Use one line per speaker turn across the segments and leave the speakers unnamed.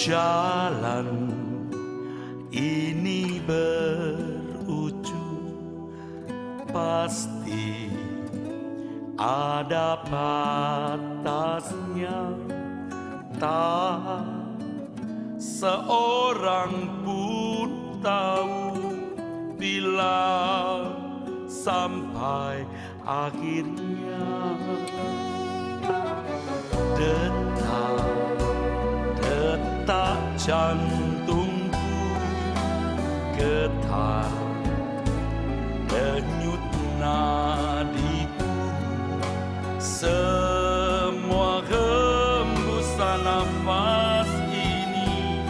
Jalan ini berujung, pasti ada batasnya. Tak seorang pun tahu bila sampai akhirnya. Detak jantungku getar, denyut nadiku, semua hembusan nafas ini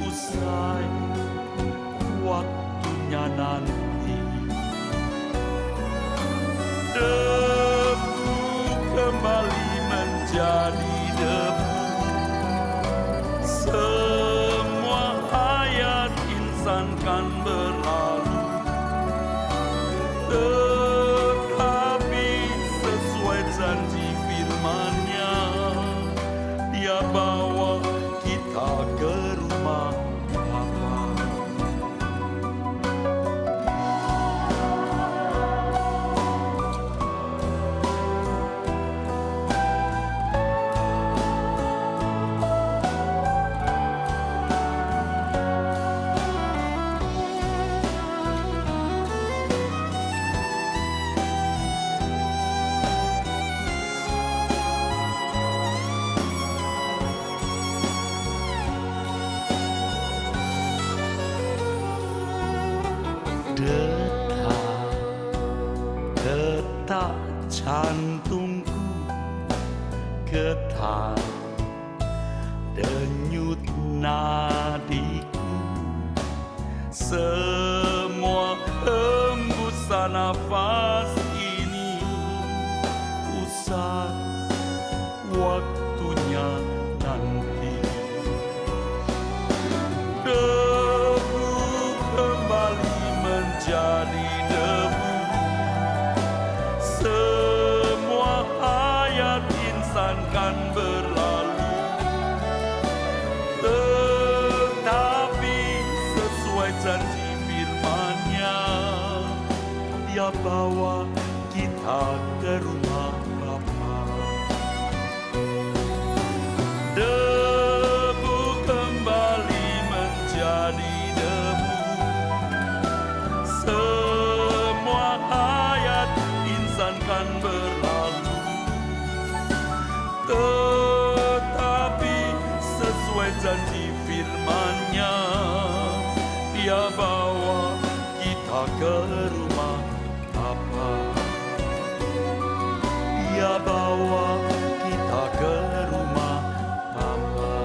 usai waktunya nanti. Debu kembali menjadi debu, semua hayat insan kan berlalu. Tetapi sesuai janji firman-Nya, Dia bawa kita ke rumah Bapa. Detak jantungku getar, denyut nadiku, semua hembusan nafas ini usai waktunya nanti. Debu kembali menjadi debu, semua hayat insan kan berlalu. Tetapi sesuai janji firman-Nya, Dia bawa kita ke rumah Bapa. Debu kembali menjadi debu, semua hayat insan kan berlalu. Tetapi sesuai janji firman-Nya, Dia bawa kita ke rumah Bapa. Dia bawa kita ke rumah Bapa.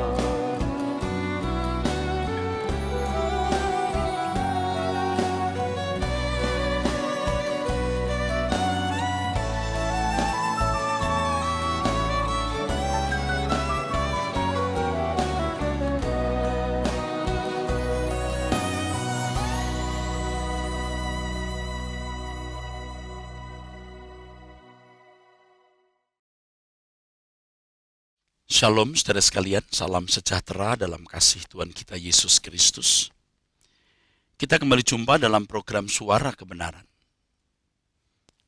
Shalom saudara sekalian, salam sejahtera dalam kasih Tuhan kita Yesus Kristus. Kita kembali jumpa dalam program Suara Kebenaran.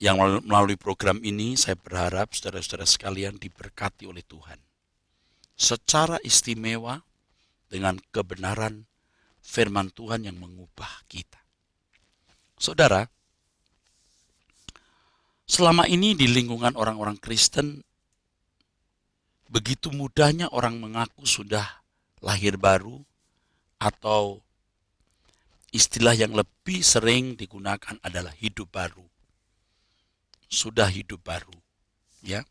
Yang melalui program ini saya berharap saudara-saudara sekalian diberkati oleh Tuhan secara istimewa dengan kebenaran firman Tuhan yang mengubah kita. Saudara, selama ini di lingkungan orang-orang Kristen, begitu mudahnya orang mengaku sudah lahir baru, atau istilah yang lebih sering digunakan adalah hidup baru. Sudah hidup baru, ya.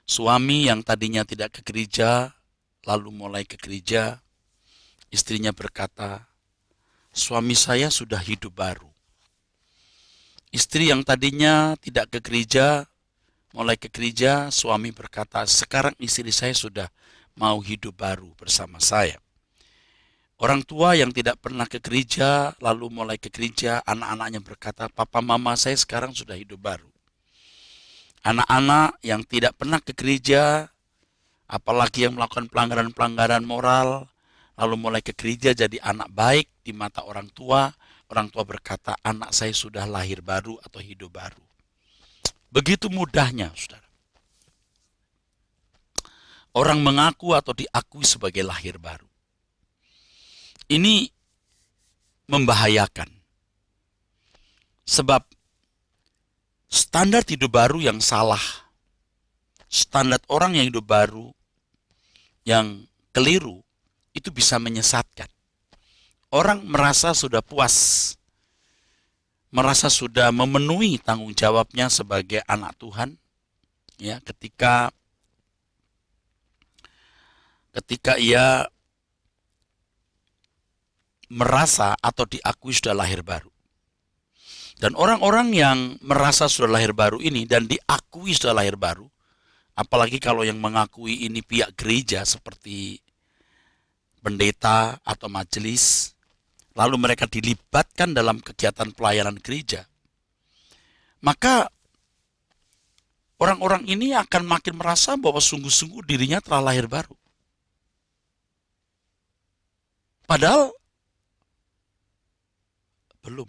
Suami yang tadinya tidak ke gereja, lalu mulai ke gereja, istrinya berkata, "Suami saya sudah hidup baru." Istri yang tadinya tidak ke gereja, mulai ke gereja, suami berkata, "Sekarang istri saya sudah mau hidup baru bersama saya." Orang tua yang tidak pernah ke gereja, lalu mulai ke gereja, anak-anaknya berkata, "Papa mama saya sekarang sudah hidup baru." Anak-anak yang tidak pernah ke gereja, apalagi yang melakukan pelanggaran-pelanggaran moral, lalu mulai ke gereja jadi anak baik di mata orang tua berkata, anak saya sudah lahir baru atau hidup baru. Begitu mudahnya, saudara. Orang mengaku atau diakui sebagai lahir baru. Ini membahayakan. Sebab standar hidup baru yang salah, standar orang yang hidup baru yang keliru, itu bisa menyesatkan. Orang merasa sudah puas, merasa sudah memenuhi tanggung jawabnya sebagai anak Tuhan, ya, ketika ia merasa atau diakui sudah lahir baru. Dan orang-orang yang merasa sudah lahir baru ini dan diakui sudah lahir baru, apalagi kalau yang mengakui ini pihak gereja seperti pendeta atau majelis, lalu mereka dilibatkan dalam kegiatan pelayanan gereja, maka orang-orang ini akan makin merasa bahwa sungguh-sungguh dirinya telah lahir baru. Padahal belum.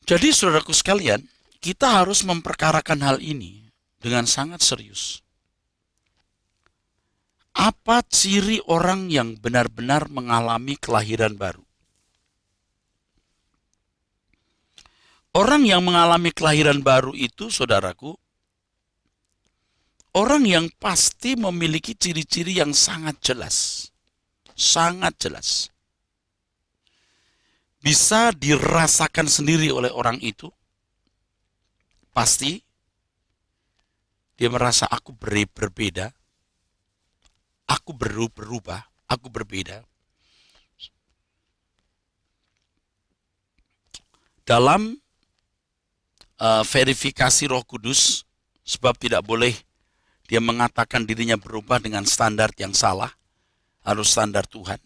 Jadi saudaraku sekalian, kita harus memperkarakan hal ini dengan sangat serius. Apa ciri orang yang benar-benar mengalami kelahiran baru? Orang yang mengalami kelahiran baru itu, saudaraku, orang yang pasti memiliki ciri-ciri yang sangat jelas. Sangat jelas. Bisa dirasakan sendiri oleh orang itu. Pasti dia merasa aku berbeda. Aku berubah, aku berbeda. Dalam verifikasi Roh Kudus, sebab tidak boleh dia mengatakan dirinya berubah dengan standar yang salah, harus standar Tuhan.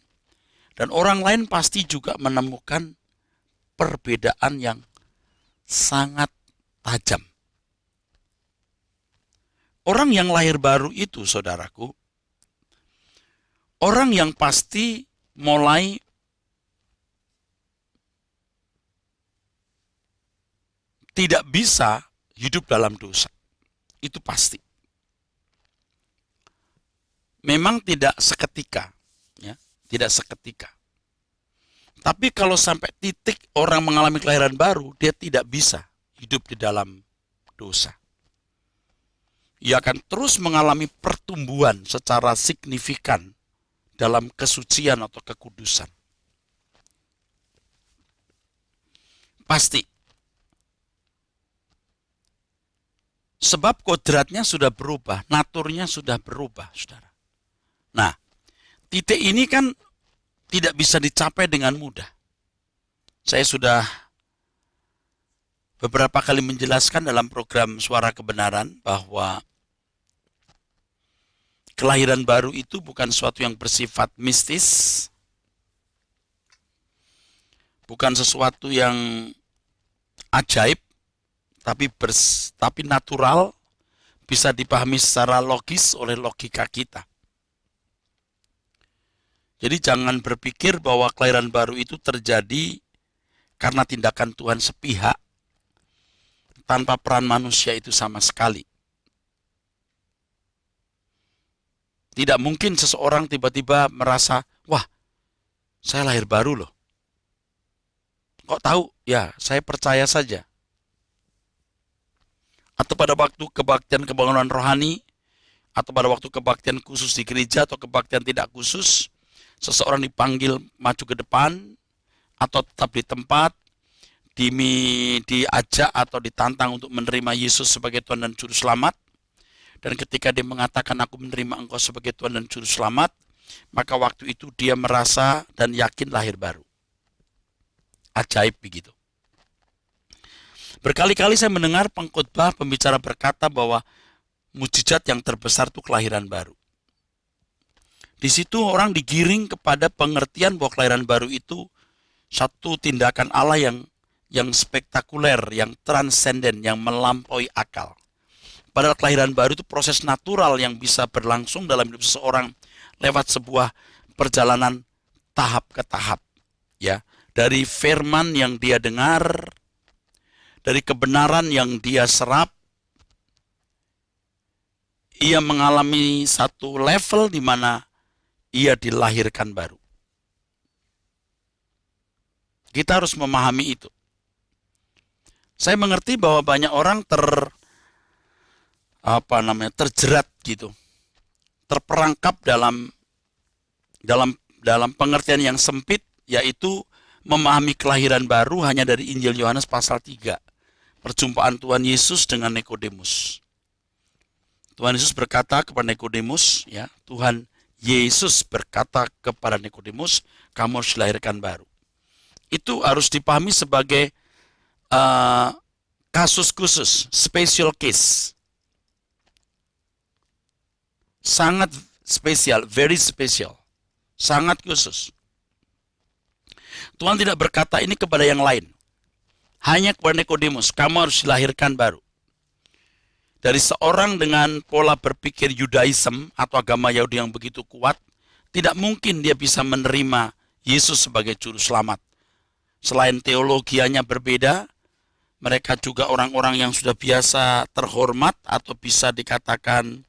Dan orang lain pasti juga menemukan perbedaan yang sangat tajam. Orang yang lahir baru itu, saudaraku, orang yang pasti mulai tidak bisa hidup dalam dosa. Itu pasti. Memang tidak seketika, ya, tidak seketika. Tapi kalau sampai titik orang mengalami kelahiran baru, dia tidak bisa hidup di dalam dosa. Ia akan terus mengalami pertumbuhan secara signifikan dalam kesucian atau kekudusan. Pasti. Sebab kodratnya sudah berubah, naturnya sudah berubah, saudara. Nah, titik ini kan tidak bisa dicapai dengan mudah. Saya sudah beberapa kali menjelaskan dalam program Suara Kebenaran bahwa kelahiran baru itu bukan sesuatu yang bersifat mistis, bukan sesuatu yang ajaib, tapi natural, bisa dipahami secara logis oleh logika kita. Jadi jangan berpikir bahwa kelahiran baru itu terjadi karena tindakan Tuhan sepihak, tanpa peran manusia itu sama sekali. Tidak mungkin seseorang tiba-tiba merasa, wah, saya lahir baru loh. Kok tahu? Ya, saya percaya saja. Atau pada waktu kebaktian kebangunan rohani, atau pada waktu kebaktian khusus di gereja atau kebaktian tidak khusus, seseorang dipanggil maju ke depan, atau tetap di tempat, diajak atau ditantang untuk menerima Yesus sebagai Tuhan dan Juru Selamat. Dan ketika dia mengatakan, aku menerima engkau sebagai Tuhan dan Juru Selamat, maka waktu itu dia merasa dan yakin lahir baru. Ajaib begitu. Berkali-kali saya mendengar pengkhotbah pembicara berkata bahwa mujizat yang terbesar itu kelahiran baru. Di situ orang digiring kepada pengertian bahwa kelahiran baru itu satu tindakan Allah yang spektakuler, yang transenden, yang melampaui akal. Padahal kelahiran baru itu proses natural yang bisa berlangsung dalam hidup seseorang lewat sebuah perjalanan tahap ke tahap. Ya, dari firman yang dia dengar, dari kebenaran yang dia serap, ia mengalami satu level di mana ia dilahirkan baru. Kita harus memahami itu. Saya mengerti bahwa banyak orang terjerat gitu, terperangkap dalam pengertian yang sempit, yaitu memahami kelahiran baru hanya dari Injil Yohanes pasal 3, perjumpaan Tuhan Yesus dengan Nikodemus. Tuhan Yesus berkata kepada Nikodemus, ya, Tuhan Yesus berkata kepada Nikodemus, kamu harus dilahirkan baru. Itu harus dipahami sebagai kasus khusus, special case. Sangat spesial, very special. Sangat khusus. Tuhan tidak berkata ini kepada yang lain. Hanya kepada Nikodemus, kamu harus dilahirkan baru. Dari seorang dengan pola berpikir Yudaism atau agama Yahudi yang begitu kuat, tidak mungkin dia bisa menerima Yesus sebagai juru selamat. Selain teologianya berbeda, mereka juga orang-orang yang sudah biasa terhormat atau bisa dikatakan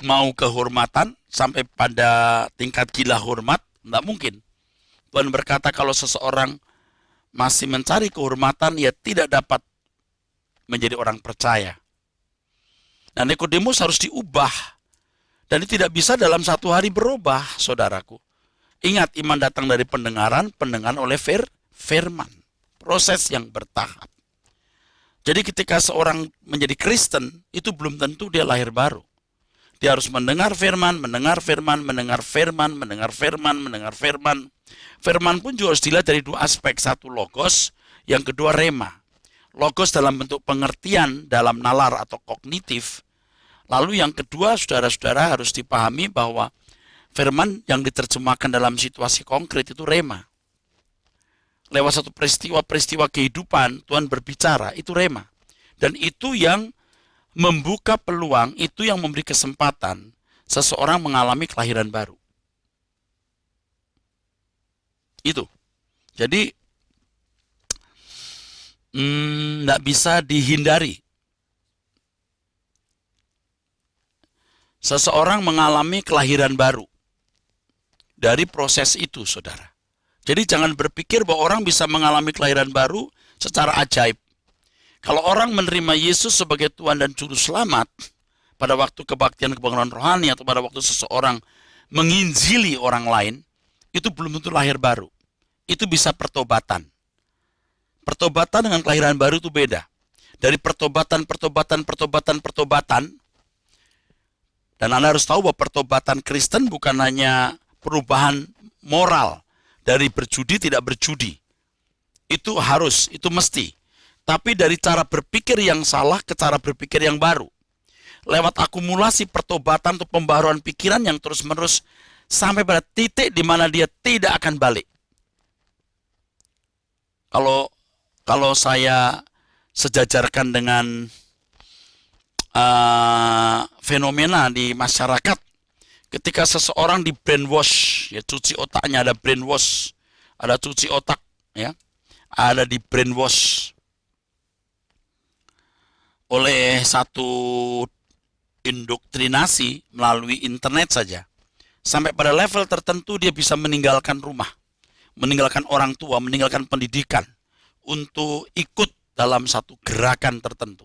mau kehormatan sampai pada tingkat gila hormat. Tidak mungkin. Tuhan berkata kalau seseorang masih mencari kehormatan, ia tidak dapat menjadi orang percaya. Nah, Nikodemus harus diubah. Dan itu tidak bisa dalam satu hari berubah, saudaraku. Ingat, iman datang dari pendengaran oleh firman. Proses yang bertahap. Jadi ketika seorang menjadi Kristen, itu belum tentu dia lahir baru. Dia harus mendengar firman, mendengar firman, mendengar firman, mendengar firman, mendengar firman. Firman pun juga harus dilihat dari dua aspek. Satu logos, yang kedua rema. Logos dalam bentuk pengertian, dalam nalar atau kognitif. Lalu yang kedua, saudara-saudara, harus dipahami bahwa firman yang diterjemahkan dalam situasi konkret itu rema. Lewat satu peristiwa kehidupan, Tuhan berbicara, itu rema. Dan itu yang membuka peluang, itu yang memberi kesempatan seseorang mengalami kelahiran baru. Itu. Jadi, tidak bisa dihindari. Seseorang mengalami kelahiran baru dari proses itu, saudara. Jadi jangan berpikir bahwa orang bisa mengalami kelahiran baru secara ajaib. Kalau orang menerima Yesus sebagai Tuhan dan Juru Selamat pada waktu kebaktian kebangunan rohani atau pada waktu seseorang menginjili orang lain, itu belum tentu lahir baru. Itu bisa pertobatan. Pertobatan dengan kelahiran baru itu beda. Dari pertobatan, dan Anda harus tahu bahwa pertobatan Kristen bukan hanya perubahan moral dari berjudi tidak berjudi. Itu harus, itu mesti. Tapi dari cara berpikir yang salah ke cara berpikir yang baru. Lewat akumulasi pertobatan atau pembaharuan pikiran yang terus-menerus sampai pada titik di mana dia tidak akan balik. Kalau saya sejajarkan dengan fenomena di masyarakat, ketika seseorang di brainwash, ya, cuci otaknya, ada brainwash, ada cuci otak, ya, ada di brainwash oleh satu indoktrinasi melalui internet saja, sampai pada level tertentu dia bisa meninggalkan rumah, meninggalkan orang tua, meninggalkan pendidikan untuk ikut dalam satu gerakan tertentu.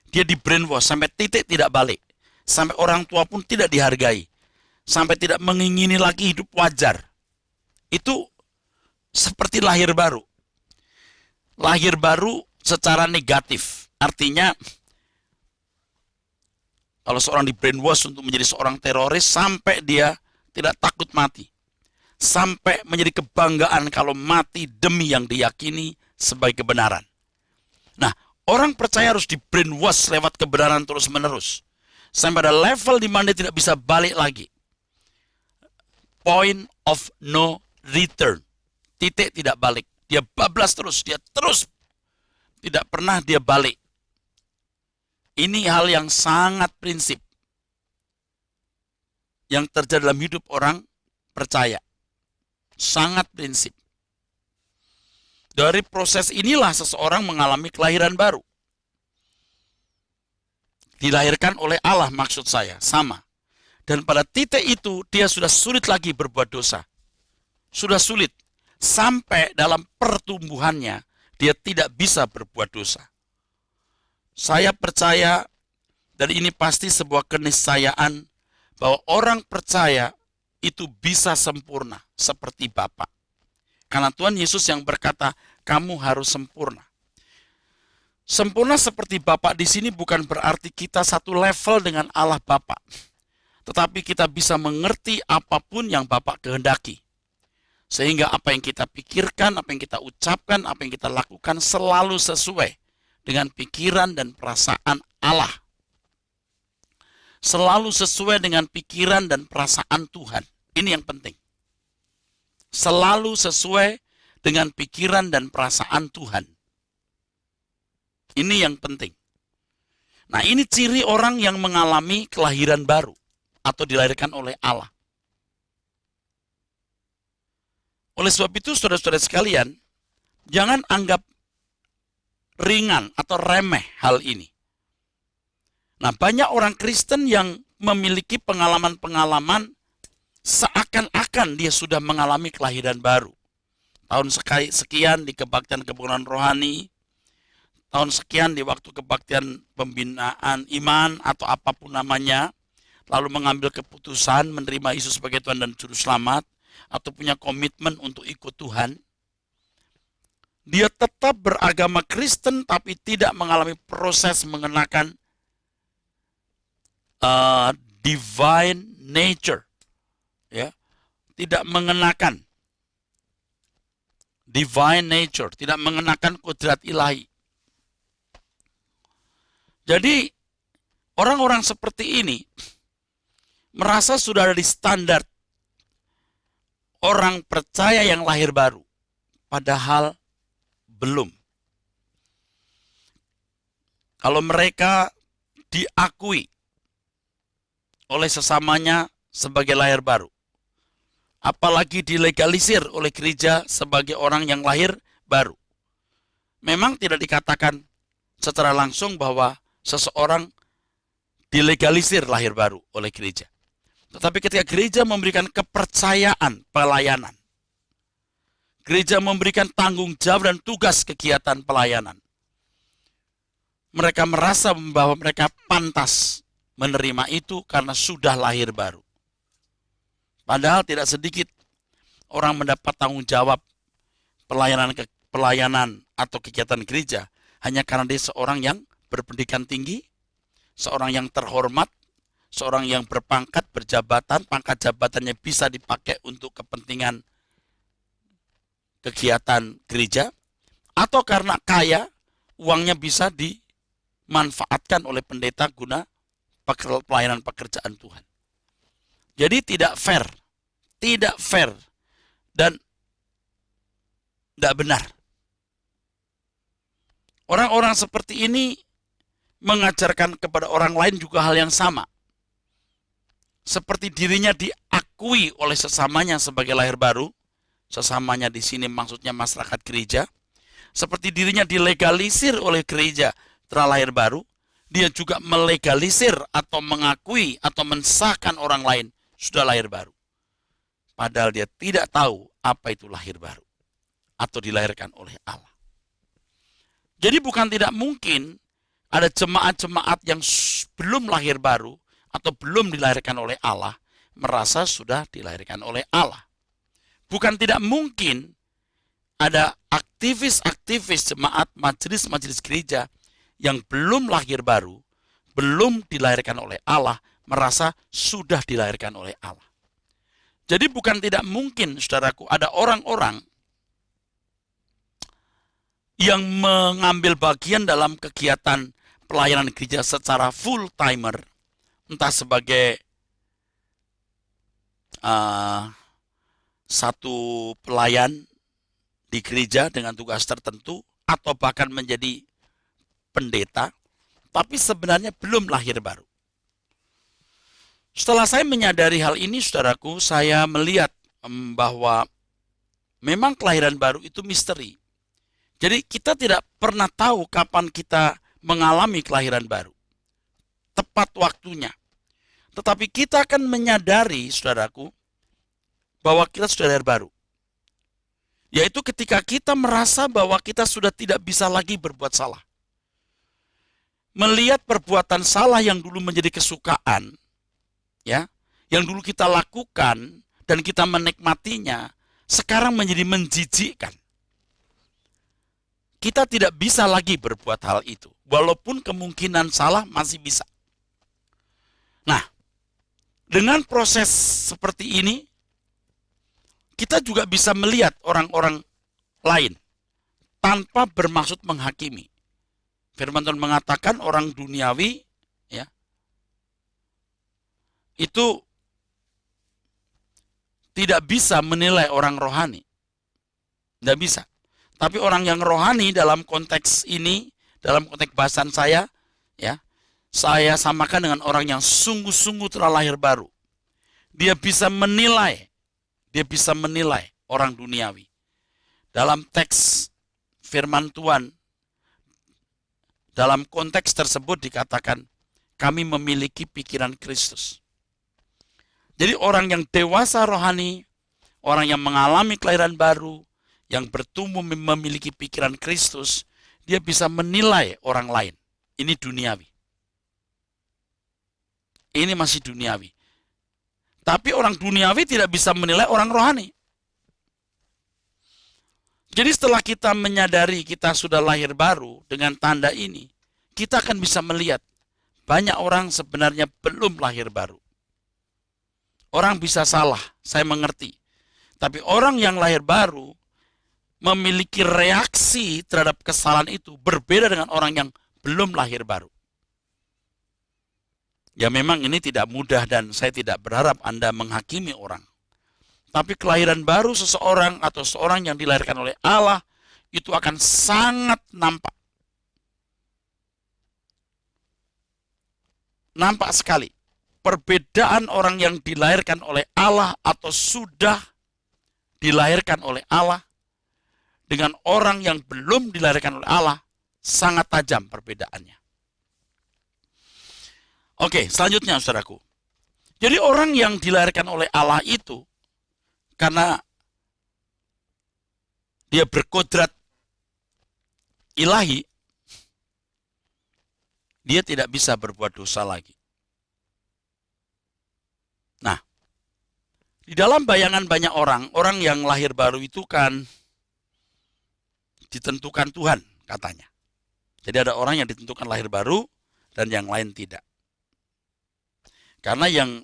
Dia di brainwash sampai titik tidak balik. Sampai orang tua pun tidak dihargai. Sampai tidak mengingini lagi hidup wajar. Itu seperti lahir baru. Lahir baru secara negatif. Artinya, kalau seorang di brainwash untuk menjadi seorang teroris, sampai dia tidak takut mati. Sampai menjadi kebanggaan kalau mati demi yang diyakini sebagai kebenaran. Nah, orang percaya harus di brainwash lewat kebenaran terus-menerus. Sampai pada level di mana dia tidak bisa balik lagi. Point of no return. Titik tidak balik. Dia bablas terus, dia terus tidak pernah dia balik. Ini hal yang sangat prinsip yang terjadi dalam hidup orang percaya. Sangat prinsip. Dari proses inilah seseorang mengalami kelahiran baru. Dilahirkan oleh Allah maksud saya, sama. Dan pada titik itu dia sudah sulit lagi berbuat dosa. Sudah sulit. Sampai dalam pertumbuhannya dia tidak bisa berbuat dosa. Saya percaya, dan ini pasti sebuah keniscayaan, bahwa orang percaya itu bisa sempurna seperti Bapa. Karena Tuhan Yesus yang berkata, kamu harus sempurna. Sempurna seperti Bapa di sini bukan berarti kita satu level dengan Allah Bapa. Tetapi kita bisa mengerti apapun yang Bapa kehendaki. Sehingga apa yang kita pikirkan, apa yang kita ucapkan, apa yang kita lakukan selalu sesuai dengan pikiran dan perasaan Allah. Selalu sesuai dengan pikiran dan perasaan Tuhan. Ini yang penting. Selalu sesuai dengan pikiran dan perasaan Tuhan. Ini yang penting. Nah, ini ciri orang yang mengalami kelahiran baru atau dilahirkan oleh Allah. Oleh sebab itu, saudara-saudara sekalian, jangan anggap ringan atau remeh hal ini. Nah, banyak orang Kristen yang memiliki pengalaman-pengalaman seakan-akan dia sudah mengalami kelahiran baru. Tahun sekian di kebaktian kebangunan rohani, tahun sekian di waktu kebaktian pembinaan iman atau apapun namanya, lalu mengambil keputusan menerima Yesus sebagai Tuhan dan Juru Selamat, atau punya komitmen untuk ikut Tuhan. Dia tetap beragama Kristen tapi tidak mengalami proses mengenakan divine nature. Ya, tidak mengenakan divine nature, tidak mengenakan kodrat ilahi. Jadi orang-orang seperti ini merasa sudah ada di standar orang percaya yang lahir baru, padahal belum. Kalau mereka diakui oleh sesamanya sebagai lahir baru, apalagi dilegalisir oleh gereja sebagai orang yang lahir baru, memang tidak dikatakan secara langsung bahwa seseorang dilegalisir lahir baru oleh gereja. Tetapi ketika gereja memberikan kepercayaan pelayanan, gereja memberikan tanggung jawab dan tugas kegiatan pelayanan, mereka merasa bahwa mereka pantas menerima itu karena sudah lahir baru. Padahal tidak sedikit orang mendapat tanggung jawab pelayanan atau kegiatan gereja hanya karena dia seorang yang berpendidikan tinggi, seorang yang terhormat, seorang yang berpangkat, berjabatan, pangkat jabatannya bisa dipakai untuk kepentingan kegiatan gereja, atau karena kaya, uangnya bisa dimanfaatkan oleh pendeta guna pelayanan pekerjaan Tuhan. Jadi tidak fair, dan tidak benar. Orang-orang seperti ini mengajarkan kepada orang lain juga hal yang sama. Seperti dirinya diakui oleh sesamanya sebagai lahir baru, sesamanya di sini maksudnya masyarakat gereja, seperti dirinya dilegalisir oleh gereja telah lahir baru, dia juga melegalisir atau mengakui atau mensahkan orang lain sudah lahir baru. Padahal dia tidak tahu apa itu lahir baru atau dilahirkan oleh Allah. Jadi bukan tidak mungkin ada jemaat-jemaat yang belum lahir baru atau belum dilahirkan oleh Allah merasa sudah dilahirkan oleh Allah. Bukan tidak mungkin ada aktivis-aktivis jemaat, majelis-majelis gereja yang belum lahir baru, belum dilahirkan oleh Allah, merasa sudah dilahirkan oleh Allah. Jadi bukan tidak mungkin, saudaraku, ada orang-orang yang mengambil bagian dalam kegiatan pelayanan gereja secara full timer, entah sebagai satu pelayan di gereja dengan tugas tertentu, atau bahkan menjadi pendeta, tapi sebenarnya belum lahir baru. Setelah saya menyadari hal ini, saudaraku, saya melihat bahwa memang kelahiran baru itu misteri. Jadi kita tidak pernah tahu kapan kita mengalami kelahiran baru, tepat waktunya. Tetapi kita akan menyadari, saudaraku, bahwa kita sudah lahir baru. Yaitu ketika kita merasa bahwa kita sudah tidak bisa lagi berbuat salah. Melihat perbuatan salah yang dulu menjadi kesukaan, ya, yang dulu kita lakukan dan kita menikmatinya, sekarang menjadi menjijikkan. Kita tidak bisa lagi berbuat hal itu, walaupun kemungkinan salah masih bisa. Nah, dengan proses seperti ini, kita juga bisa melihat orang-orang lain tanpa bermaksud menghakimi. Firman Tuhan mengatakan orang duniawi, ya, itu tidak bisa menilai orang rohani. Tidak bisa. Tapi orang yang rohani dalam konteks ini, dalam konteks bahasan saya, ya, saya samakan dengan orang yang sungguh-sungguh telah lahir baru. Dia bisa menilai orang duniawi. Dalam teks firman Tuhan, dalam konteks tersebut dikatakan, kami memiliki pikiran Kristus. Jadi orang yang dewasa rohani, orang yang mengalami kelahiran baru, yang bertumbuh memiliki pikiran Kristus, dia bisa menilai orang lain. Ini duniawi. Ini masih duniawi. Tapi orang duniawi tidak bisa menilai orang rohani. Jadi setelah kita menyadari kita sudah lahir baru dengan tanda ini, kita akan bisa melihat banyak orang sebenarnya belum lahir baru. Orang bisa salah, saya mengerti. Tapi orang yang lahir baru memiliki reaksi terhadap kesalahan itu berbeda dengan orang yang belum lahir baru. Ya memang ini tidak mudah dan saya tidak berharap Anda menghakimi orang. Tapi kelahiran baru seseorang atau seorang yang dilahirkan oleh Allah itu akan sangat nampak. Nampak sekali. Perbedaan orang yang dilahirkan oleh Allah atau sudah dilahirkan oleh Allah dengan orang yang belum dilahirkan oleh Allah sangat tajam perbedaannya. Oke, selanjutnya saudaraku. Jadi orang yang dilahirkan oleh Allah itu karena dia berkodrat ilahi, dia tidak bisa berbuat dosa lagi. Nah, di dalam bayangan banyak orang yang lahir baru itu kan ditentukan Tuhan katanya. Jadi ada orang yang ditentukan lahir baru dan yang lain tidak. Karena yang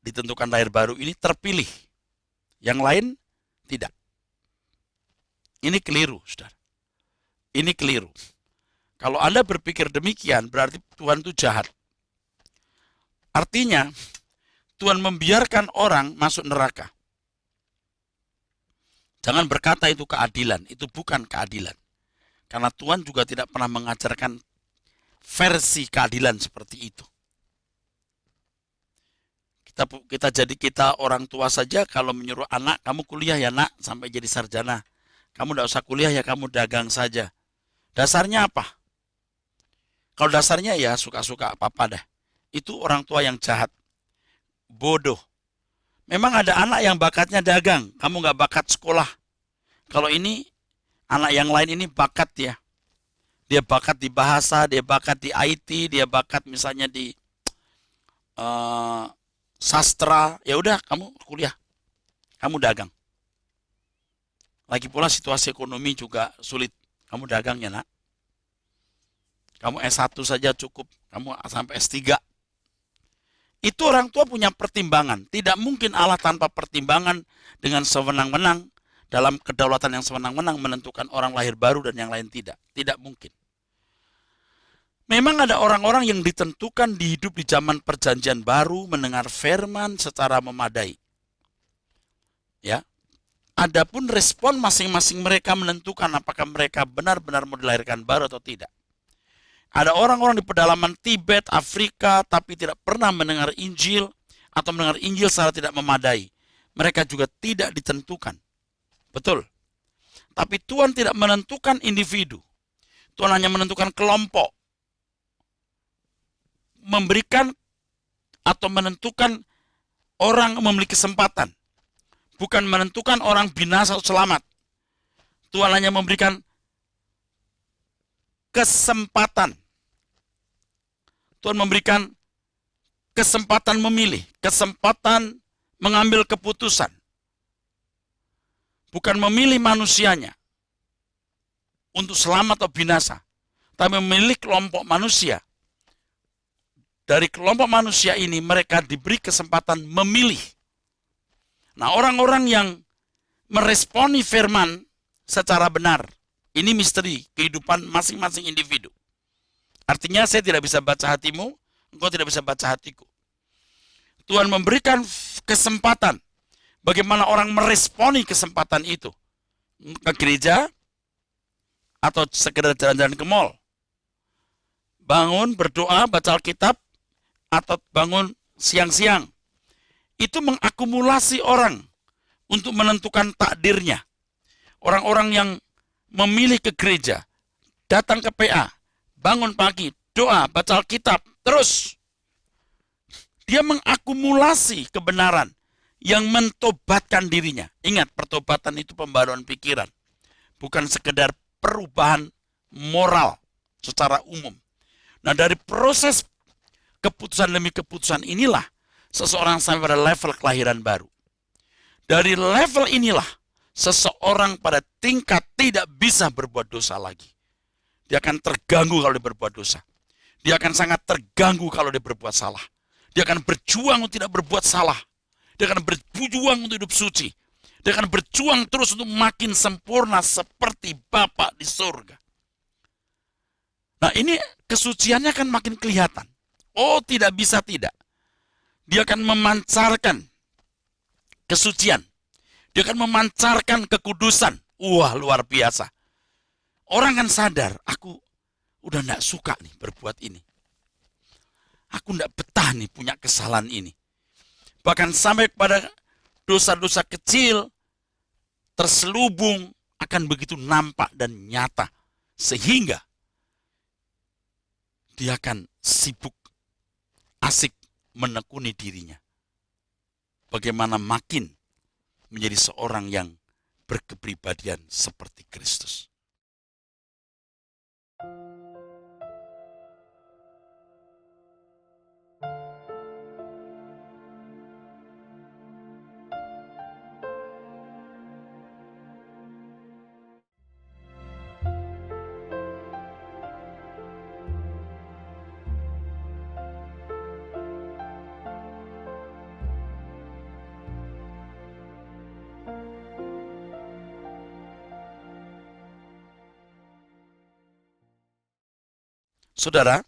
ditentukan lahir baru ini terpilih. Yang lain tidak. Ini keliru, saudara. Ini keliru. Kalau Anda berpikir demikian, berarti Tuhan itu jahat. Artinya, Tuhan membiarkan orang masuk neraka. Jangan berkata itu keadilan. Itu bukan keadilan. Karena Tuhan juga tidak pernah mengajarkan versi keadilan seperti itu. Kita orang tua saja kalau menyuruh anak, kamu kuliah ya nak, sampai jadi sarjana. Kamu tidak usah kuliah ya, kamu dagang saja. Dasarnya apa? Kalau dasarnya ya suka-suka apa-apa dah. Itu orang tua yang jahat. Bodoh. Memang ada anak yang bakatnya dagang, kamu nggak bakat sekolah. Kalau ini, anak yang lain ini bakat ya. Dia bakat di bahasa, dia bakat di IT, dia bakat misalnya di sastra, ya udah kamu kuliah, kamu dagang. Lagi pula situasi ekonomi juga sulit, kamu dagang ya nak. Kamu S1 saja cukup, kamu sampai S3. Itu orang tua punya pertimbangan. Tidak mungkin Allah tanpa pertimbangan dengan sewenang-wenang dalam kedaulatan yang sewenang-wenang menentukan orang lahir baru dan yang lain tidak. Tidak mungkin. Memang ada orang-orang yang ditentukan di hidup di zaman perjanjian baru mendengar firman secara memadai. Ya, Adapun respon masing-masing mereka menentukan apakah mereka benar-benar mau dilahirkan baru atau tidak. Ada orang-orang di pedalaman Tibet, Afrika, tapi tidak pernah mendengar Injil atau mendengar Injil secara tidak memadai. Mereka juga tidak ditentukan. Betul. Tapi Tuhan tidak menentukan individu. Tuhan hanya menentukan kelompok. Memberikan atau menentukan orang memiliki kesempatan. Bukan menentukan orang binasa atau selamat. Tuhan hanya memberikan kesempatan. Tuhan memberikan kesempatan memilih, kesempatan mengambil keputusan. Bukan memilih manusianya untuk selamat atau binasa, tapi memilih kelompok manusia. Dari kelompok manusia ini mereka diberi kesempatan memilih. Nah, orang-orang yang meresponi firman secara benar, ini misteri kehidupan masing-masing individu. Artinya saya tidak bisa baca hatimu, engkau tidak bisa baca hatiku. Tuhan memberikan kesempatan bagaimana orang meresponi kesempatan itu. Ke gereja atau sekedar jalan-jalan ke mall. Bangun, berdoa, baca Alkitab, atau bangun siang-siang. Itu mengakumulasi orang untuk menentukan takdirnya. Orang-orang yang memilih ke gereja, datang ke PA, bangun pagi, doa, baca Alkitab, terus dia mengakumulasi kebenaran yang mentobatkan dirinya. Ingat, pertobatan itu pembaruan pikiran, bukan sekedar perubahan moral secara umum. Nah, dari proses keputusan demi keputusan inilah seseorang sampai pada level kelahiran baru. Dari level inilah seseorang pada tingkat tidak bisa berbuat dosa lagi. Dia akan terganggu kalau dia berbuat dosa. Dia akan sangat terganggu kalau dia berbuat salah. Dia akan berjuang untuk tidak berbuat salah. Dia akan berjuang untuk hidup suci. Dia akan berjuang terus untuk makin sempurna seperti Bapa di surga. Nah, ini kesuciannya akan makin kelihatan. Oh, tidak bisa tidak. Dia akan memancarkan kesucian. Dia akan memancarkan kekudusan. Wah, luar biasa. Orang kan sadar, aku udah gak suka nih berbuat ini. Aku gak betah nih punya kesalahan ini. Bahkan sampai kepada dosa-dosa kecil terselubung akan begitu nampak dan nyata. Sehingga dia akan sibuk, asik menekuni dirinya. Bagaimana makin menjadi seorang yang berkepribadian seperti Kristus. Saudara,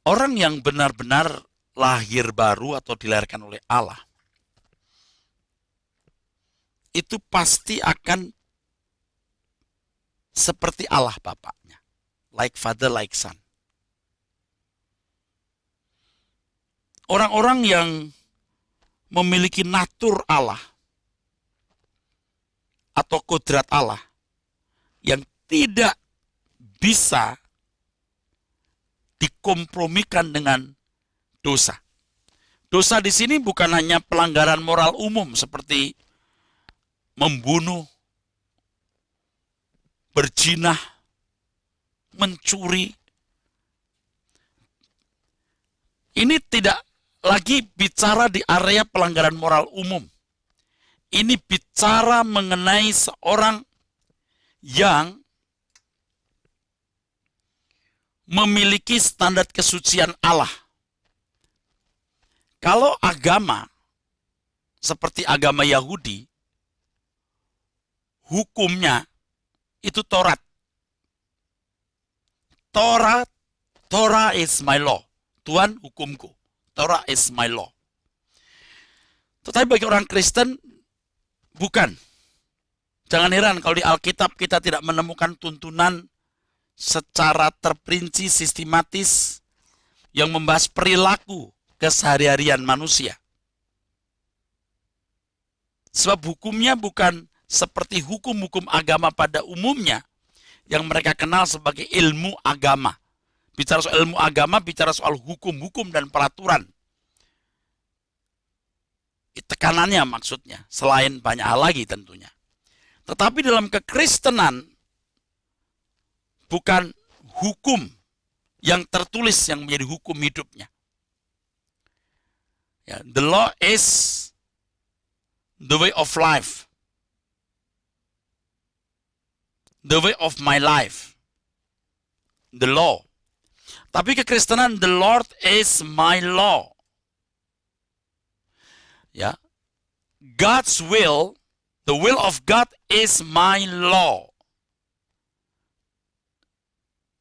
orang yang benar-benar lahir baru atau dilahirkan oleh Allah, itu pasti akan seperti Allah Bapaknya. Like father, like son. Orang-orang yang memiliki natur Allah atau kodrat Allah yang tidak bisa dikompromikan dengan dosa. Dosa di sini bukan hanya pelanggaran moral umum seperti membunuh, berzina, mencuri. Ini tidak lagi bicara di area pelanggaran moral umum. Ini bicara mengenai seorang yang memiliki standar kesucian Allah. Kalau agama seperti agama Yahudi, hukumnya itu Taurat. Torah is my law. Tuhan hukumku. Torah is my law. Tetapi bagi orang Kristen, bukan. Jangan heran kalau di Alkitab kita tidak menemukan tuntunan secara terperinci, sistematis, yang membahas perilaku kesehari-harian manusia. Sebab hukumnya bukan seperti hukum-hukum agama pada umumnya, yang mereka kenal sebagai ilmu agama. Bicara soal ilmu agama, bicara soal hukum-hukum dan peraturan. Tekanannya maksudnya, selain banyak hal lagi tentunya. Tetapi dalam kekristenan, bukan hukum yang tertulis yang menjadi hukum hidupnya. Ya, the law is the way of life. The way of my life. The law. Tapi kekristenan, the Lord is my law. Ya, God's will, the will of God is my law.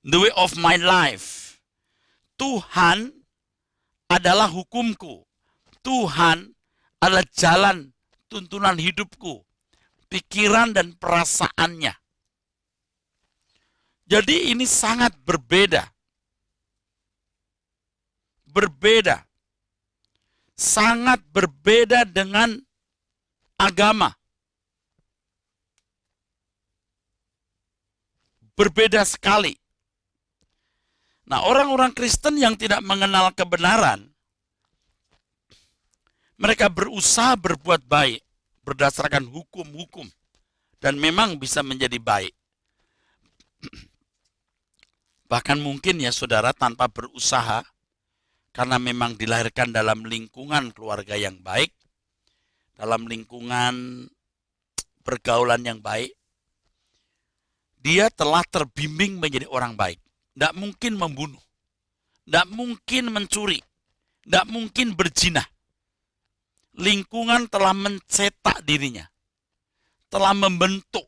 The way of my life. Tuhan adalah hukumku. Tuhan adalah jalan tuntunan hidupku, pikiran dan perasaannya. Jadi ini sangat berbeda. Berbeda. Sangat berbeda dengan agama. Berbeda sekali. Nah, orang-orang Kristen yang tidak mengenal kebenaran, mereka berusaha berbuat baik berdasarkan hukum-hukum dan memang bisa menjadi baik. Bahkan mungkin ya saudara tanpa berusaha, karena memang dilahirkan dalam lingkungan keluarga yang baik, dalam lingkungan pergaulan yang baik, dia telah terbimbing menjadi orang baik. Tidak mungkin membunuh, tidak mungkin mencuri, tidak mungkin berzina. Lingkungan telah mencetak dirinya, telah membentuk,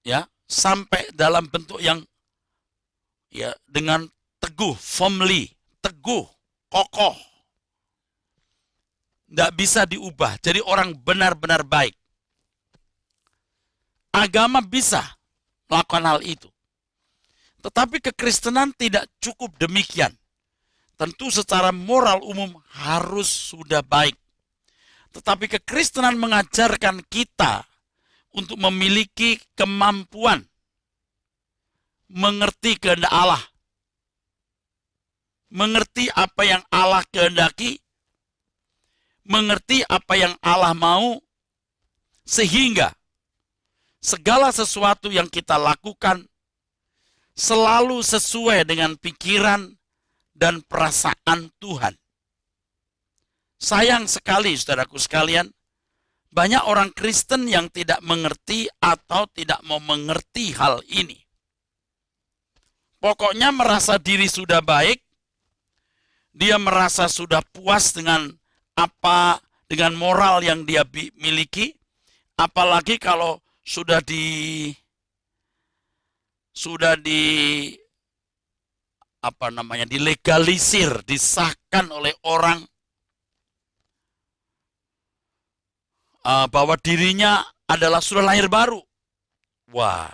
ya, sampai dalam bentuk yang ya dengan teguh, firmly, teguh, kokoh. Tidak bisa diubah. Jadi orang benar-benar baik. Agama bisa melakukan hal itu. Tetapi kekristenan tidak cukup demikian. Tentu secara moral umum harus sudah baik. Tetapi kekristenan mengajarkan kita untuk memiliki kemampuan mengerti kehendak Allah. Mengerti apa yang Allah kehendaki, mengerti apa yang Allah mau, sehingga segala sesuatu yang kita lakukan selalu sesuai dengan pikiran dan perasaan Tuhan. Sayang sekali, saudaraku sekalian, banyak orang Kristen yang tidak mengerti atau tidak mau mengerti hal ini. Pokoknya merasa diri sudah baik, dia merasa sudah puas dengan dengan moral yang dia miliki, apalagi kalau sudah dilegalisir, disahkan oleh orang bahwa dirinya adalah sudah lahir baru. Wah,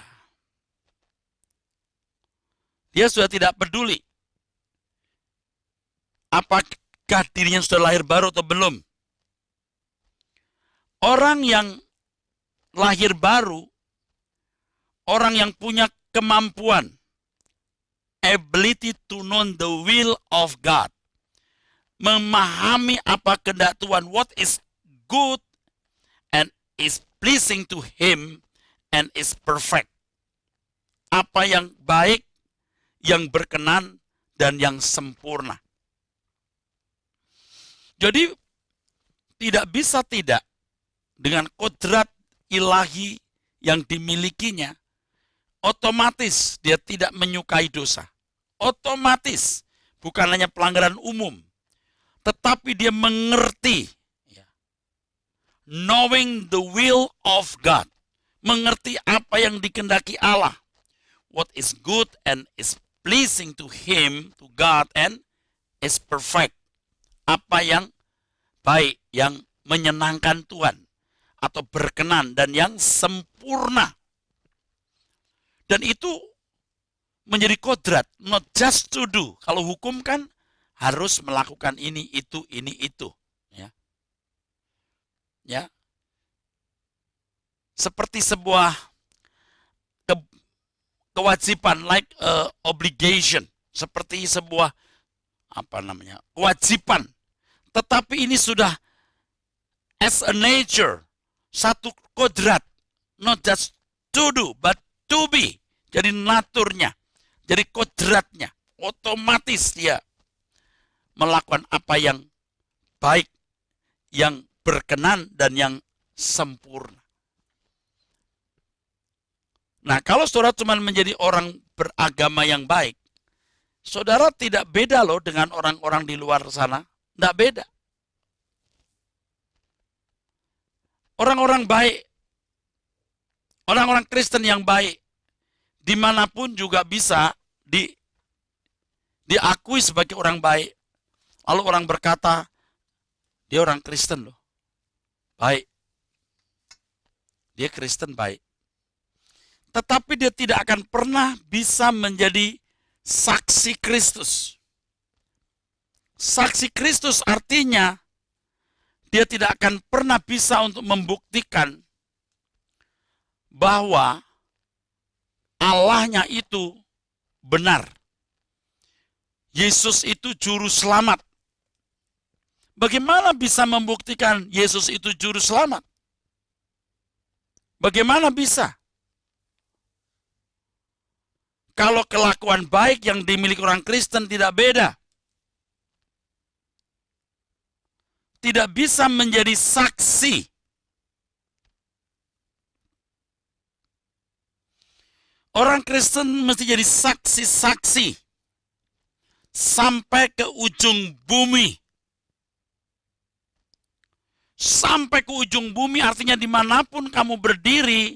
dia sudah tidak peduli apakah dirinya sudah lahir baru atau belum. Orang yang lahir baru, orang yang punya kemampuan, ability to know the will of God, memahami apa kehendak Tuhan, what is good and is pleasing to Him and is perfect. Apa yang baik, yang berkenan, dan yang sempurna. Jadi tidak bisa tidak dengan kodrat ilahi yang dimilikinya, otomatis dia tidak menyukai dosa. Otomatis, bukan hanya pelanggaran umum, tetapi dia mengerti, knowing the will of God, mengerti apa yang dikehendaki Allah, what is good and is pleasing to Him, to God, and is perfect. Apa yang baik, yang menyenangkan Tuhan, atau berkenan, dan yang sempurna. Dan itu menjadi kodrat, not just to do. Kalau hukum kan harus melakukan ini, itu, ya. Ya. Seperti sebuah kewajiban, like obligation, seperti sebuah kewajiban. Tetapi ini sudah as a nature, satu kodrat, not just to do, but to be. Jadi naturnya, jadi kodratnya, otomatis dia melakukan apa yang baik, yang berkenan, dan yang sempurna. Nah, kalau saudara cuma menjadi orang beragama yang baik, saudara tidak beda loh dengan orang-orang di luar sana. Tidak beda. Orang-orang baik, orang-orang Kristen yang baik, dimanapun juga bisa diakui sebagai orang baik. Lalu orang berkata, dia orang Kristen loh, baik. Dia Kristen baik. Tetapi dia tidak akan pernah bisa menjadi saksi Kristus. Saksi Kristus artinya dia tidak akan pernah bisa untuk membuktikan bahwa Allahnya itu benar. Yesus itu juru selamat. Bagaimana bisa membuktikan Yesus itu juru selamat? Bagaimana bisa? Kalau kelakuan baik yang dimiliki orang Kristen tidak beda. Tidak bisa menjadi saksi. Orang Kristen mesti jadi saksi-saksi. Sampai ke ujung bumi. Sampai ke ujung bumi artinya dimanapun kamu berdiri,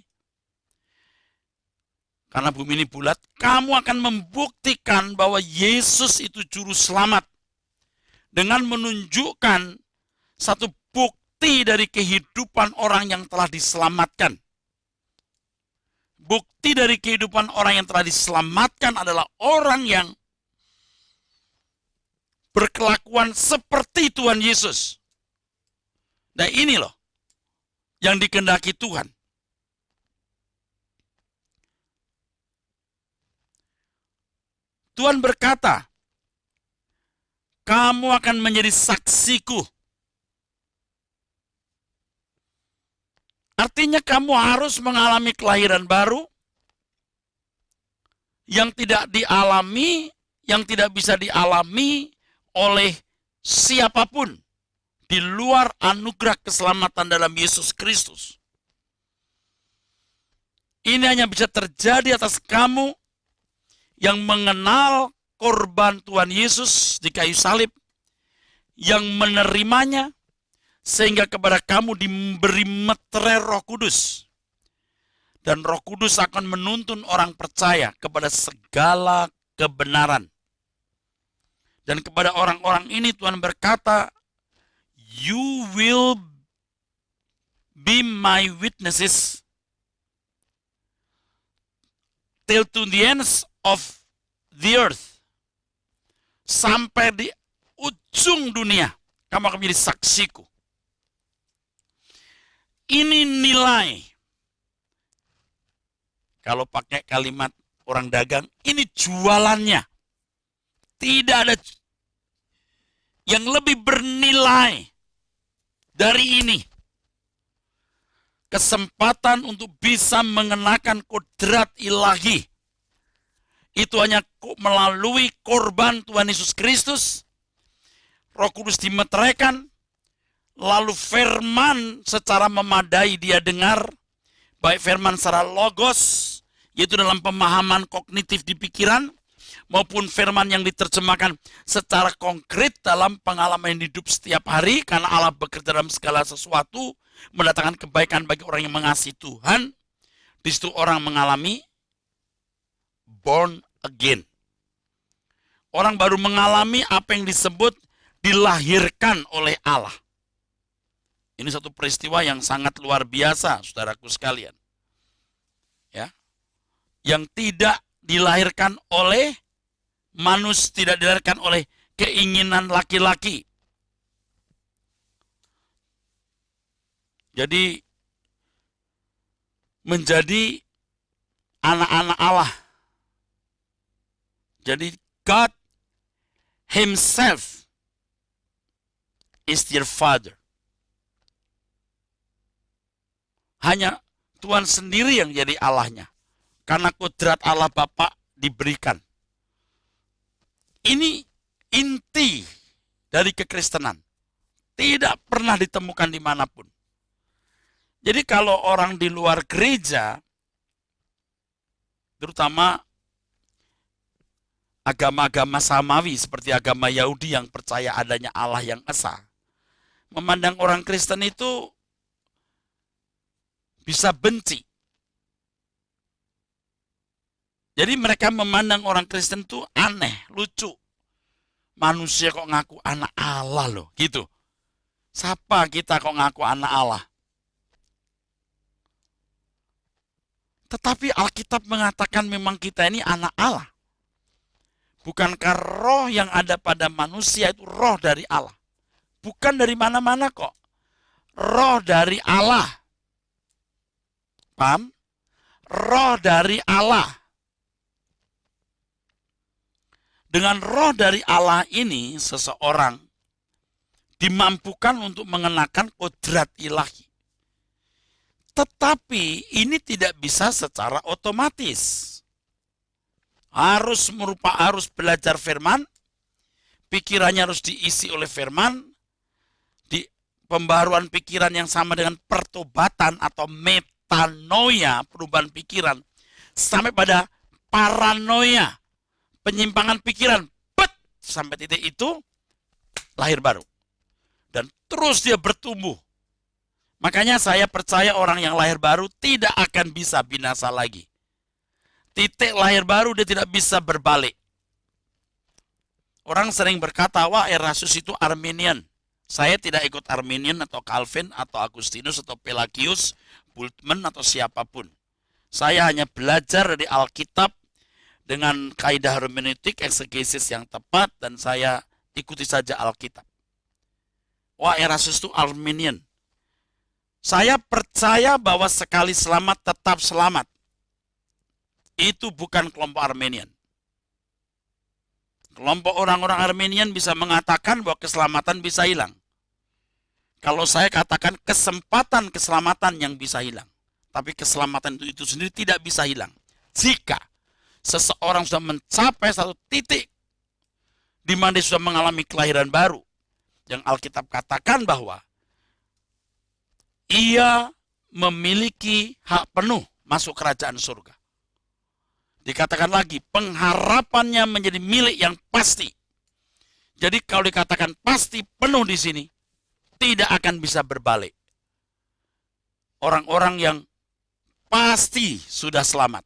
karena bumi ini bulat, kamu akan membuktikan bahwa Yesus itu juru selamat. Dengan menunjukkan satu bukti dari kehidupan orang yang telah diselamatkan. Bukti dari kehidupan orang yang telah diselamatkan adalah orang yang berkelakuan seperti Tuhan Yesus. Nah ini loh yang dikehendaki Tuhan. Tuhan berkata, kamu akan menjadi saksiku. Artinya kamu harus mengalami kelahiran baru yang tidak dialami, yang tidak bisa dialami oleh siapapun di luar anugerah keselamatan dalam Yesus Kristus. Ini hanya bisa terjadi atas kamu yang mengenal korban Tuhan Yesus di kayu salib, yang menerimanya, sehingga kepada kamu diberi meterai Roh Kudus. Dan Roh Kudus akan menuntun orang percaya kepada segala kebenaran. Dan kepada orang-orang ini Tuhan berkata, you will be my witnesses till to the ends of the earth. Sampai di ujung dunia, kamu akan menjadi saksiku. Ini nilai. Kalau pakai kalimat orang dagang, ini jualannya. Tidak ada yang lebih bernilai dari ini. Kesempatan untuk bisa mengenakan kodrat ilahi. Itu hanya melalui korban Tuhan Yesus Kristus. Roh Kudus dimeteraikan. Lalu firman secara memadai dia dengar. Baik firman secara logos, yaitu dalam pemahaman kognitif di pikiran, maupun firman yang diterjemahkan secara konkret dalam pengalaman hidup setiap hari. Karena Allah bekerja dalam segala sesuatu, mendatangkan kebaikan bagi orang yang mengasihi Tuhan. Di situ orang mengalami born again. Orang baru mengalami apa yang disebut dilahirkan oleh Allah. Ini satu peristiwa yang sangat luar biasa, saudaraku sekalian. Ya, yang tidak dilahirkan oleh manusia, tidak dilahirkan oleh keinginan laki-laki. Jadi menjadi anak-anak Allah. Jadi God Himself is their Father. Hanya Tuhan sendiri yang jadi Allahnya. Karena kodrat Allah Bapa diberikan. Ini inti dari kekristenan. Tidak pernah ditemukan dimanapun. Jadi kalau orang di luar gereja, terutama agama-agama samawi seperti agama Yahudi yang percaya adanya Allah yang esa, memandang orang Kristen itu bisa benci. Jadi mereka memandang orang Kristen itu aneh, lucu. Manusia kok ngaku anak Allah loh, gitu. Siapa kita kok ngaku anak Allah? Tetapi Alkitab mengatakan memang kita ini anak Allah. Bukankah roh yang ada pada manusia itu roh dari Allah? Bukan dari mana-mana kok. Roh dari Allah. Paham? Roh dari Allah. Dengan roh dari Allah ini, seseorang dimampukan untuk mengenakan kodrat ilahi. Tetapi ini tidak bisa secara otomatis. Harus belajar firman, pikirannya harus diisi oleh firman, di pembaruan pikiran yang sama dengan pertobatan atau metanoia, perubahan pikiran, sampai pada paranoia, penyimpangan pikiran, sampai titik itu lahir baru. Dan terus dia bertumbuh. Makanya saya percaya orang yang lahir baru tidak akan bisa binasa lagi. Titik lahir baru dia tidak bisa berbalik. Orang sering berkata, wah Erastus itu Arminian. Saya tidak ikut Arminian atau Calvin atau Agustinus atau Pelagius, Bultmann atau siapapun. Saya hanya belajar dari Alkitab dengan kaidah hermeneutik, eksegesis yang tepat, dan saya ikuti saja Alkitab. Wah Erastus itu Arminian. Saya percaya bahwa sekali selamat tetap selamat. Itu bukan kelompok Armenian. Kelompok orang-orang Armenian bisa mengatakan bahwa keselamatan bisa hilang. Kalau saya katakan kesempatan keselamatan yang bisa hilang. Tapi keselamatan itu sendiri tidak bisa hilang. Jika seseorang sudah mencapai satu titik di mana dia sudah mengalami kelahiran baru. Yang Alkitab katakan bahwa ia memiliki hak penuh masuk kerajaan surga. Dikatakan lagi, pengharapannya menjadi milik yang pasti. Jadi kalau dikatakan pasti penuh di sini, tidak akan bisa berbalik. Orang-orang yang pasti sudah selamat.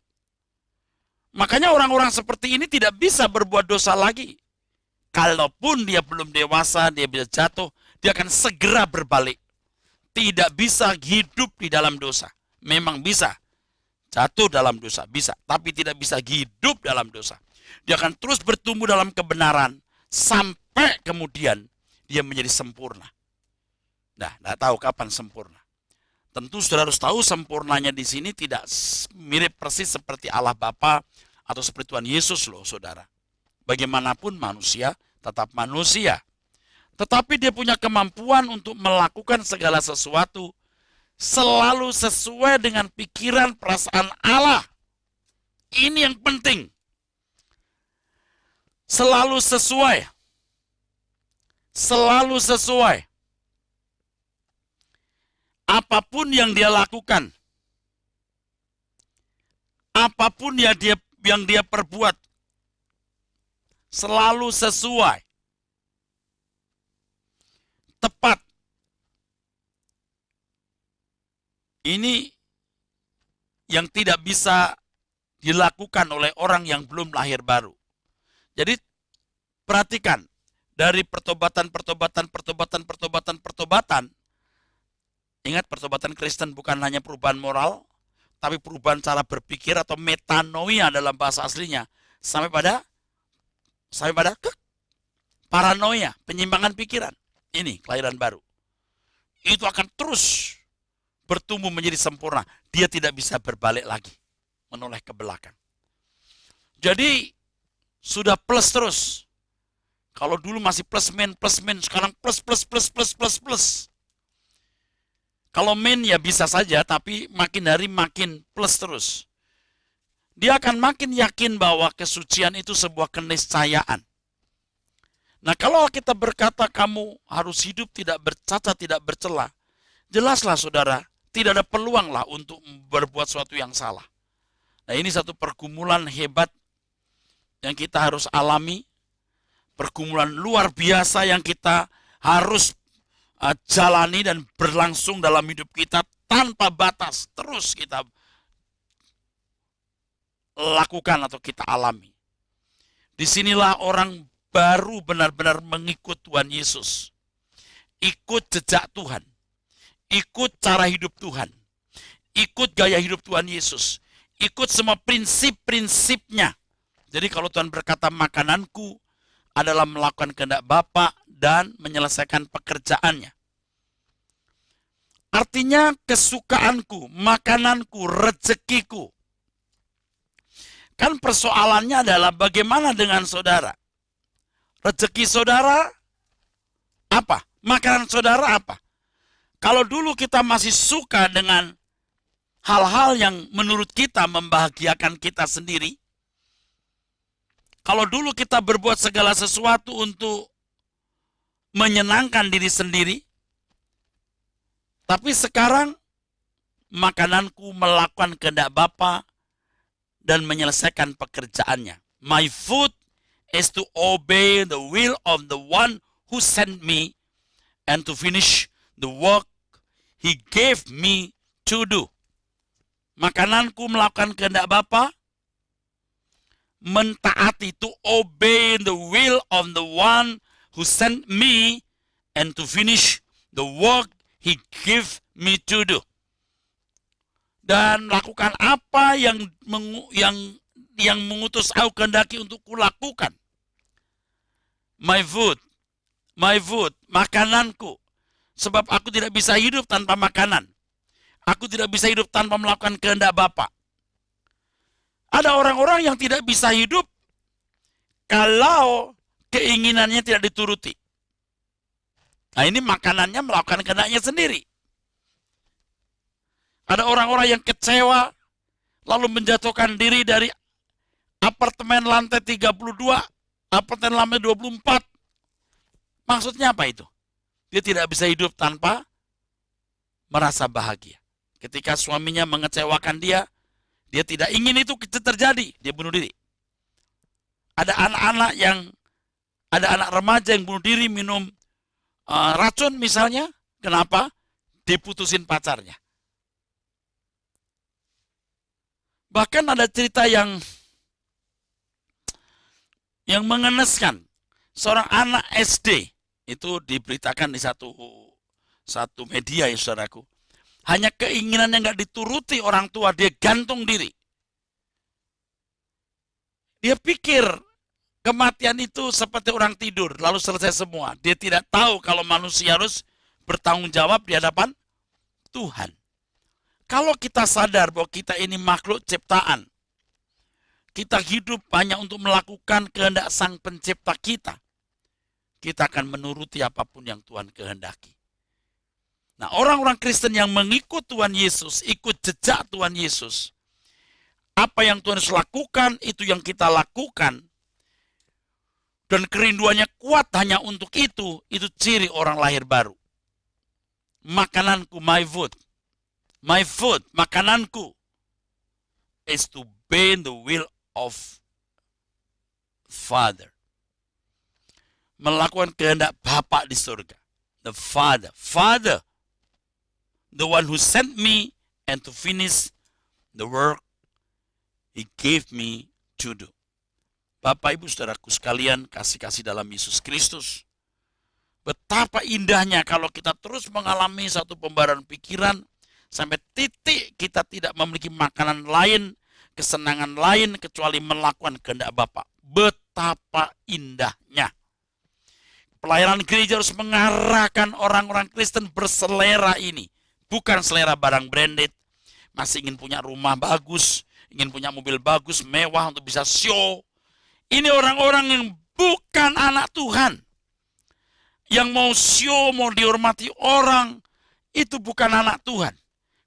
Makanya orang-orang seperti ini tidak bisa berbuat dosa lagi. Kalaupun dia belum dewasa, dia bisa jatuh, dia akan segera berbalik. Tidak bisa hidup di dalam dosa. Memang bisa. Jatuh dalam dosa, bisa. Tapi tidak bisa hidup dalam dosa. Dia akan terus bertumbuh dalam kebenaran. Sampai kemudian dia menjadi sempurna. Nah, tidak tahu kapan sempurna. Tentu saudara harus tahu sempurnanya di sini tidak mirip persis seperti Allah Bapa atau seperti Tuhan Yesus loh saudara. Bagaimanapun manusia tetap manusia. Tetapi dia punya kemampuan untuk melakukan segala sesuatu selalu sesuai dengan pikiran perasaan Allah. Ini yang penting. Selalu sesuai. Selalu sesuai. Apapun yang dia lakukan. Apapun yang dia perbuat. Selalu sesuai. Tepat. Ini yang tidak bisa dilakukan oleh orang yang belum lahir baru. Jadi perhatikan dari pertobatan, Ingat, pertobatan Kristen bukan hanya perubahan moral, tapi perubahan cara berpikir atau metanoia dalam bahasa aslinya. Sampai pada paranoia, penyimpangan pikiran. Ini kelahiran baru. Itu akan terus bertumbuh menjadi sempurna. Dia tidak bisa berbalik lagi, menoleh ke belakang. Jadi sudah plus terus. Kalau dulu masih plus min, sekarang plus. Kalau min ya bisa saja, tapi makin hari makin plus terus. Dia akan makin yakin bahwa kesucian itu sebuah keniscayaan. Nah, kalau kita berkata kamu harus hidup tidak bercacat, tidak bercela, jelaslah saudara, tidak ada peluang lah untuk berbuat sesuatu yang salah. Nah, ini satu pergumulan hebat yang kita harus alami, pergumulan luar biasa yang kita harus jalani dan berlangsung dalam hidup kita tanpa batas. Terus kita lakukan atau kita alami. Disinilah orang baru benar-benar mengikut Tuhan Yesus. Ikut jejak Tuhan. Ikut cara hidup Tuhan. Ikut gaya hidup Tuhan Yesus. Ikut semua prinsip-prinsipnya. Jadi kalau Tuhan berkata makananku adalah melakukan kehendak Bapa dan menyelesaikan pekerjaannya. Artinya kesukaanku, makananku, rezekiku. Kan persoalannya adalah bagaimana dengan saudara? Rezeki saudara apa? Makanan saudara apa? Kalau dulu kita masih suka dengan hal-hal yang menurut kita membahagiakan kita sendiri, kalau dulu kita berbuat segala sesuatu untuk menyenangkan diri sendiri, tapi sekarang makananku melakukan kehendak Bapa dan menyelesaikan pekerjaannya. My food is to obey the will of the one who sent me and to finish the work he gave me to do. Makananku melakukan kehendak Bapa, mentaati, to obey the will of the one who sent me and to finish the work he gave me to do. Dan lakukan apa yang mengutus aku kehendaki untuk kulakukan. My food, makananku. Sebab aku tidak bisa hidup tanpa makanan. Aku tidak bisa hidup tanpa melakukan kehendak Bapa. Ada orang-orang yang tidak bisa hidup kalau keinginannya tidak dituruti. Nah, ini makanannya melakukan kehendaknya sendiri. Ada orang-orang yang kecewa lalu menjatuhkan diri dari apartemen lantai 32, apartemen lantai 24. Maksudnya apa itu? Dia tidak bisa hidup tanpa merasa bahagia. Ketika suaminya mengecewakan dia tidak ingin itu terjadi, dia bunuh diri. Ada anak remaja yang bunuh diri minum racun misalnya. Kenapa? Diputusin pacarnya. Bahkan ada cerita yang mengenaskan. Seorang anak SD, itu diberitakan di satu media ya saudaraku. Hanya keinginan yang gak dituruti orang tua, dia gantung diri. Dia pikir kematian itu seperti orang tidur, lalu selesai semua. Dia tidak tahu kalau manusia harus bertanggung jawab di hadapan Tuhan. Kalau kita sadar bahwa kita ini makhluk ciptaan, kita hidup hanya untuk melakukan kehendak Sang Pencipta kita akan menuruti apapun yang Tuhan kehendaki. Nah, orang-orang Kristen yang mengikut Tuhan Yesus, ikut jejak Tuhan Yesus, apa yang Tuhan lakukan, itu yang kita lakukan, dan kerinduannya kuat hanya untuk itu ciri orang lahir baru. Makananku, my food, makananku, is to obey the will of Father. Melakukan kehendak Bapa di surga. The Father, the one who sent me and to finish the work he gave me to do. Bapak, Ibu, saudaraku sekalian, kasih-kasih dalam Yesus Kristus. Betapa indahnya kalau kita terus mengalami satu pembaruan pikiran sampai titik kita tidak memiliki makanan lain, kesenangan lain kecuali melakukan kehendak Bapa. Betapa indahnya. Pelayanan gereja harus mengarahkan orang-orang Kristen berselera ini. Bukan selera barang branded, masih ingin punya rumah bagus, ingin punya mobil bagus, mewah untuk bisa show. Ini orang-orang yang bukan anak Tuhan. Yang mau show, mau dihormati orang, itu bukan anak Tuhan.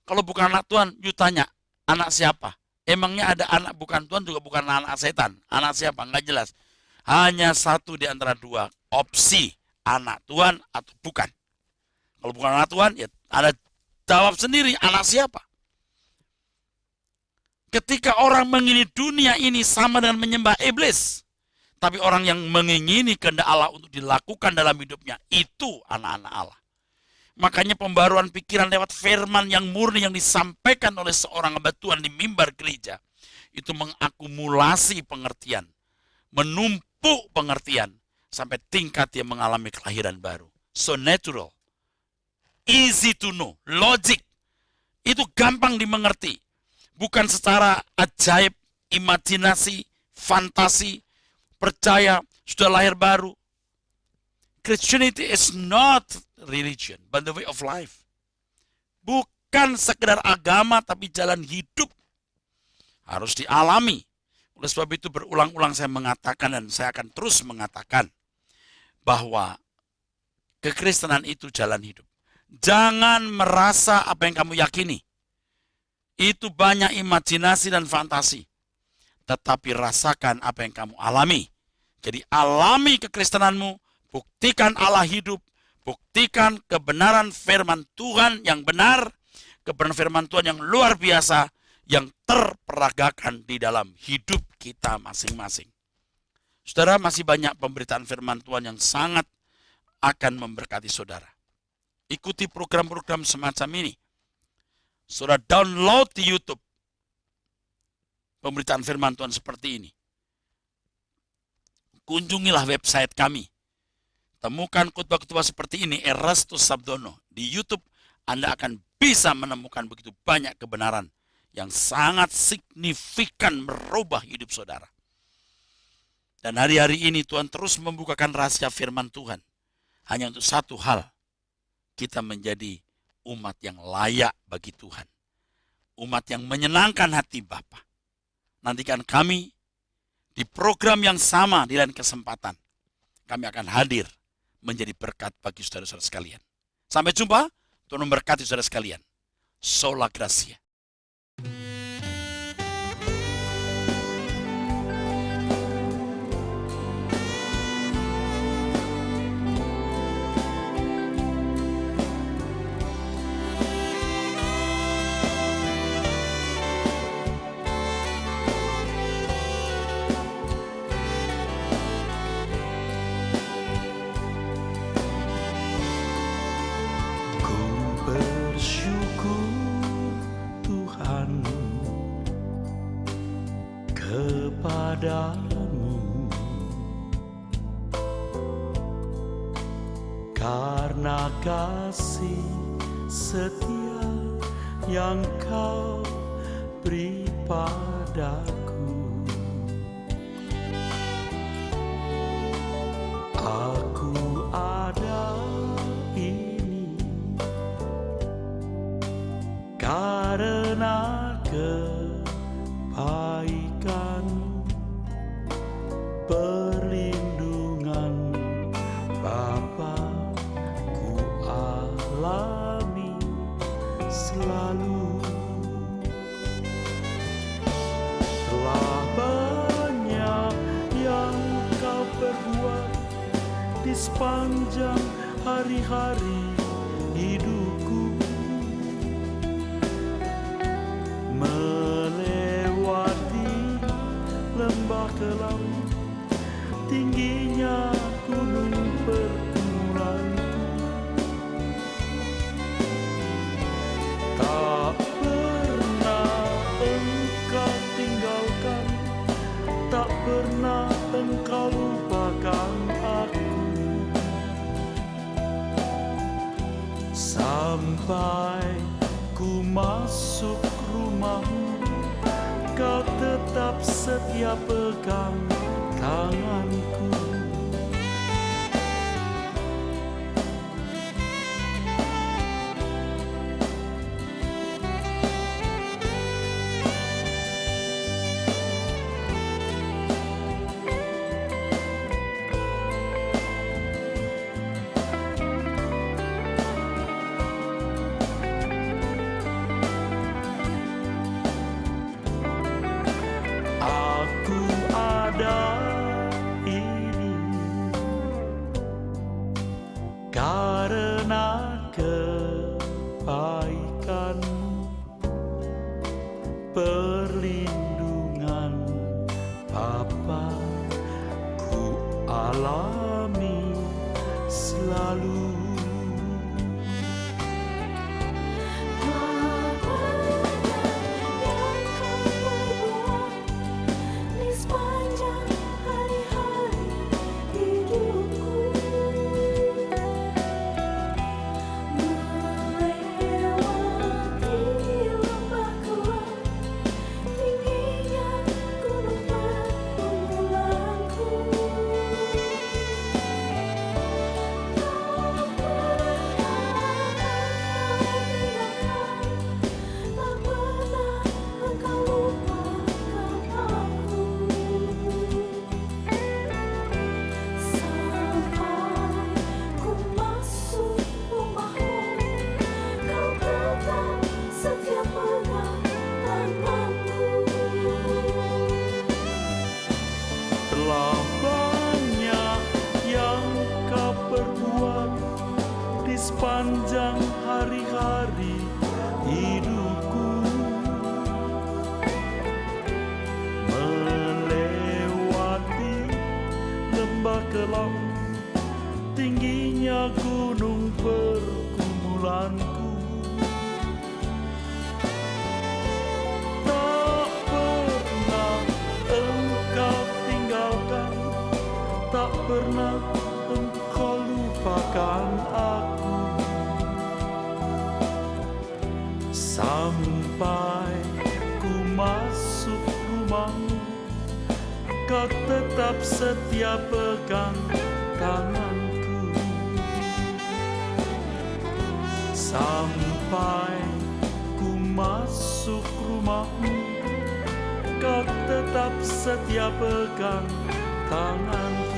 Kalau bukan anak Tuhan, you tanya, anak siapa? Emangnya ada anak bukan Tuhan juga bukan anak setan? Anak siapa? Nggak jelas. Hanya satu di antara dua opsi, anak Tuhan atau bukan. Kalau bukan anak Tuhan, ya ada jawab sendiri, anak siapa? Ketika orang mengingini dunia ini sama dengan menyembah iblis. Tapi orang yang mengingini kehendak Allah untuk dilakukan dalam hidupnya, itu anak-anak Allah. Makanya pembaruan pikiran lewat firman yang murni yang disampaikan oleh seorang hamba Tuhan di mimbar gereja. Itu mengakumulasi pengertian, menumpuk pengertian, sampai tingkat dia mengalami kelahiran baru. So natural, easy to know, logic. Itu gampang dimengerti. Bukan secara ajaib, imajinasi, fantasi, percaya, sudah lahir baru. Christianity is not religion, but the way of life. Bukan sekedar agama, tapi jalan hidup. Harus dialami. Oleh sebab itu berulang-ulang saya mengatakan dan saya akan terus mengatakan bahwa kekristenan itu jalan hidup. Jangan merasa apa yang kamu yakini itu banyak imajinasi dan fantasi. Tetapi rasakan apa yang kamu alami. Jadi alami kekristenanmu, buktikan Allah hidup, buktikan kebenaran firman Tuhan yang benar, kebenaran firman Tuhan yang luar biasa, yang terperagakan di dalam hidup kita masing-masing. Saudara, masih banyak pemberitaan firman Tuhan yang sangat akan memberkati saudara. Ikuti program-program semacam ini. Saudara download di YouTube pemberitaan firman Tuhan seperti ini. Kunjungilah website kami. Temukan khotbah-khotbah seperti ini, Erastus Sabdono. Di YouTube Anda akan bisa menemukan begitu banyak kebenaran yang sangat signifikan merubah hidup saudara. Dan hari-hari ini Tuhan terus membukakan rahasia firman Tuhan. Hanya untuk satu hal, kita menjadi umat yang layak bagi Tuhan. Umat yang menyenangkan hati Bapa. Nantikan kami di program yang sama di lain kesempatan. Kami akan hadir menjadi berkat bagi saudara-saudara sekalian. Sampai jumpa, Tuhan memberkati saudara sekalian. Sola Gracia.
Kepadamu karena kasih setia yang Kau beri padaku, aku ada ini karena kebaikan perlindungan Bapa ku alami selalu. Telah banyak yang Kau perbuat di sepanjang hari-hari hidupku, melewati lembah kelam, tingginya gunung perkebunan. Tak pernah Engkau tinggalkan, tak pernah Engkau lupakan aku. Sampai ku masuk rumahmu, kau tetap setia pegang tanganku. Aku ada ini karena kebaikanmu, perlindungan Bapa ku alami selalu. Telah banyak yang kau perbuat di sepanjang hari-hari hidupku, melewati lembah kelam, tingginya gunung pergumulanku. Tak pernah engkau lupakan aku. Sampai ku masuk rumahmu, kau tetap setia pegang tanganku. Sampai ku masuk rumahmu, kau tetap setia pegang tanganku.